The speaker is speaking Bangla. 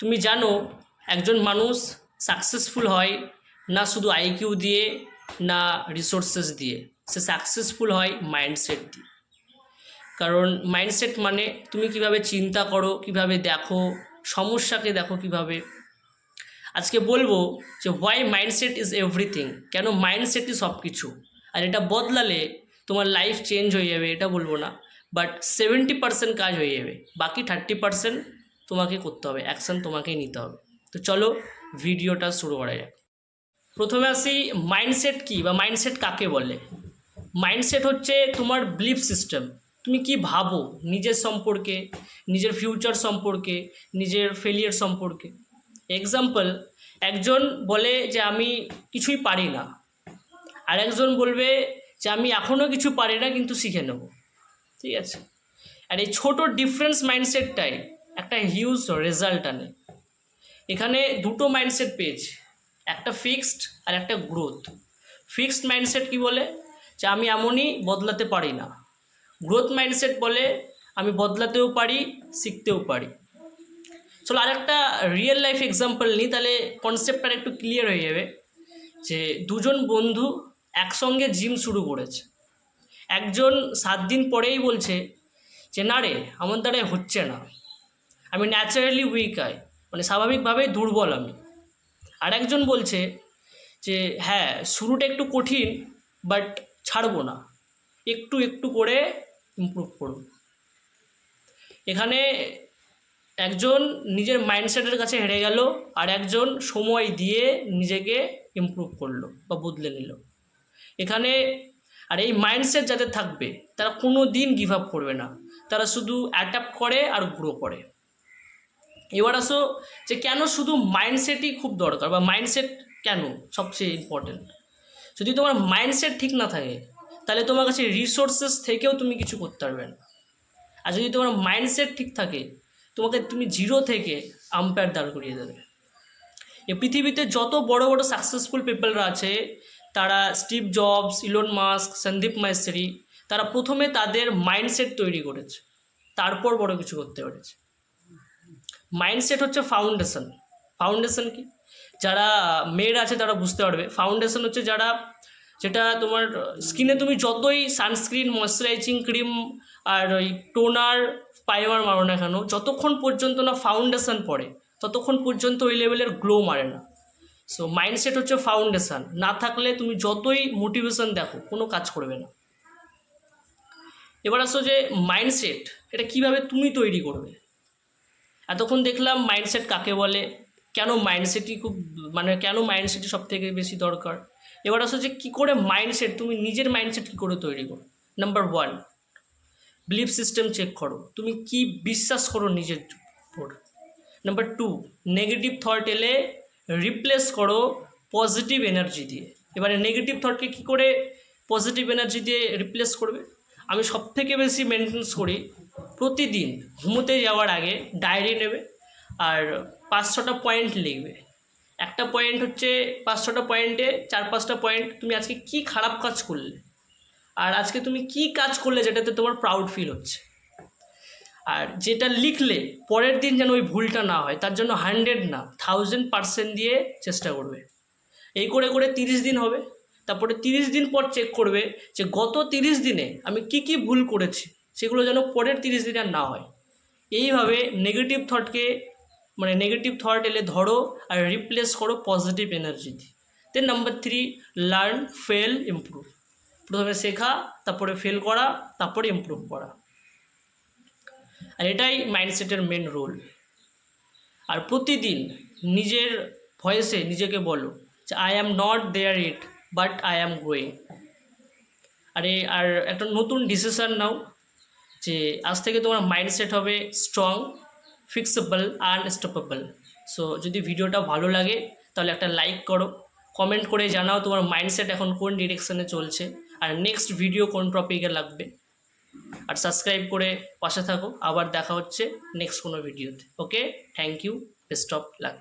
তুমি জানো একজন মানুষ সাকসেসফুল হয় না শুধু আইকিউ দিয়ে, না রিসোর্সেস দিয়ে। সে সাকসেসফুল হয় মাইন্ডসেট দিয়ে। কারণ মাইন্ডসেট মানে তুমি কিভাবে চিন্তা করো, কিভাবে দেখো সমস্যাকে, দেখো কিভাবে। আজকে বলবো যে হোয়াই মাইন্ডসেট ইজ এভরিথিং, কেন মাইন্ডসেটই সব কিছু। আর এটা বদলালে তোমার লাইফ চেঞ্জ হয়ে যাবে, এটা বলবো না, বাট 70% কাজ হয়ে যাবে, বাকি 30% তোমাকে করতে হবে, অ্যাকশন তোমাকেই নিতে হবে। তো চলো ভিডিওটা শুরু করা যাক। প্রথমে আসি মাইন্ডসেট কী বা মাইন্ডসেট কাকে বলে। মাইন্ডসেট হচ্ছে তোমার বিলিফ সিস্টেম। তুমি কি ভাবো নিজের সম্পর্কে, নিজের ফিউচার সম্পর্কে, নিজের ফেলিয়ার সম্পর্কে। এক্সাম্পল, একজন বলে যে আমি কিছুই পারি না, আর একজন বলবে যে আমি এখনও কিছু পারি না কিন্তু শিখে নেব। ঠিক আছে, আর এই ছোটো ডিফারেন্স মাইন্ডসেটটাই একটা হিউজ রেজাল্ট আনে। এখানে দুটো মাইন্ডসেট পেয়েছি, একটা ফিক্সড আর একটা গ্রোথ। ফিক্সড মাইন্ডসেট কি বলে যে আমি এমনই, বদলাতে পারি না। গ্রোথ মাইন্ডসেট বলে আমি বদলাতেও পারি, শিখতেও পারি। চলো আরেকটা রিয়েল লাইফ এক্সাম্পল নিই, তাহলে কনসেপ্টটা একটু ক্লিয়ার হয়ে যাবে। যে দুজন বন্ধু একসঙ্গে জিম শুরু করেছে। একজন 7 দিন পরেই বলছে যে না রে, আমার দ্বারাই হচ্ছে না, আমি ন্যাচারালি উইক আই, মানে স্বাভাবিকভাবেই দুর্বল আমি। আর একজন বলছে যে হ্যাঁ, শুরুটা একটু কঠিন, বাট ছাড়বো না, একটু একটু করে ইমপ্রুভ করব। এখানে একজন নিজের মাইন্ডসেটের কাছে হেরে গেল, আর একজন সময় দিয়ে নিজেকে ইমপ্রুভ করলো বা বদলে নিল। এখানে আর এই মাইন্ডসেট যাদের থাকবে তারা কোনো দিন গিভ আপ করবে না, তারা শুধু অ্যাডাপ্ট করে আর গ্রো করে। এবার আসো যে কেন শুধু মাইন্ডসেটই খুব দরকার, বা মাইন্ডসেট কেন সবচেয়ে ইম্পর্টেন্ট। যদি তোমার মাইন্ডসেট ঠিক না থাকে তাহলে তোমার কাছে রিসোর্সেস থেকেও তুমি কিছু করতে পারবে না। আর যদি তোমার মাইন্ডসেট ঠিক থাকে, তুমি জিরো থেকে আম্পায়ার দাঁড় করিয়ে দেবে। এই পৃথিবীতে যত বড় বড় সাকসেসফুল পিপলরা আছে, তারা Steve Jobs, Elon Musk, Sandeep Maheshwari, তারা প্রথমে তাদের মাইন্ডসেট তৈরি করেছে, তারপর বড় কিছু করতে পেরেছে। মাইন্ডসেট হচ্ছে ফাউন্ডেশন। ফাউন্ডেশন কি, যারা মেয়েরা আছে তারা বুঝতে পারবে। ফাউন্ডেশন হচ্ছে যেটা তোমার স্কিনে তুমি যতই সানস্ক্রিন, ময়শ্চারাইজিং ক্রিম আর ওই টোনার, প্রাইমার মারো না কেন, যতক্ষণ পর্যন্ত না ফাউন্ডেশন পড়ে ততক্ষণ পর্যন্ত ওই লেভেলের গ্লো মারে না। সো মাইন্ডসেট হচ্ছে ফাউন্ডেশন, না থাকলে তুমি যতই মোটিভেশন দেখো কোনো কাজ করবে না। এবার আসো যে মাইন্ডসেট এটা কিভাবে তুমি তৈরি করবে। এতক্ষণ দেখলাম মাইন্ডসেট কাকে বলে, কেন মাইন্ডসেটই কেন মাইন্ডসেটই সব থেকে বেশি দরকার। এবার আসো যে কী করে মাইন্ডসেট, তুমি নিজের মাইন্ডসেট কী করে তৈরি করো। নাম্বার 1, বিলিফ সিস্টেম চেক করো, তুমি কি বিশ্বাস করো নিজের উপর। নাম্বার 2, নেগেটিভ থট এলে রিপ্লেস করো পজিটিভ এনার্জি দিয়ে। এবারে নেগেটিভ থটকে কী করে পজিটিভ এনার্জি দিয়ে রিপ্লেস করবে। আমি সবথেকে বেশি মেনটেন্স করি, প্রতিদিন ঘুমোতে যাওয়ার আগে ডায়েরি নেবে আর 5-6টা পয়েন্ট লিখবে। একটা পয়েন্ট হচ্ছে 5-6টা পয়েন্টে 4-5টা পয়েন্ট তুমি আজকে কি খারাপ কাজ করলে, আর আজকে তুমি কি কাজ করলে যেটাতে তোমার প্রাউড ফিল হচ্ছে। আর যেটা লিখলে পরের দিন যেন ওই ভুলটা না হয়, তার জন্য 100 না 1000% দিয়ে চেষ্টা করবে। এই করে করে 30 দিন হবে। তারপরে 30 দিন পর চেক করবে যে গত 30 দিনে আমি কি ভুল করেছি, সেগুলো যেন পরের 30 দিন আর না হয়। এইভাবে নেগেটিভ থট এলে ধরো আর রিপ্লেস করো পজিটিভ এনার্জি দিয়ে। দেন নাম্বার 3, লার্ন, ফেল, ইমপ্রুভ। প্রথমে শেখা, তারপরে ফেল করা, তারপরে ইমপ্রুভ করা। আর এটাই মাইন্ডসেটের মেন রোল। আর প্রতিদিন নিজের ভয়েসে নিজেকে বলো যে I am not there it, but I am going. আর একটা নতুন ডিসিশান নাও যে আজ থেকে তোমার মাইন্ডসেট হবে স্ট্রং, ফিক্সেবল, আনস্টপেবল। সো যদি ভিডিওটা ভালো লাগে তাহলে একটা লাইক করো, কমেন্ট করে জানাও তোমার মাইন্ডসেট এখন কোন ডিরেকশানে চলছে, আর নেক্সট ভিডিও কোন টপিকে লাগবে। আর সাবস্ক্রাইব করে পাশে থাকো। আবার দেখা হচ্ছে নেক্সট কোনো ভিডিওতে। Okay, thank you, best of lakh.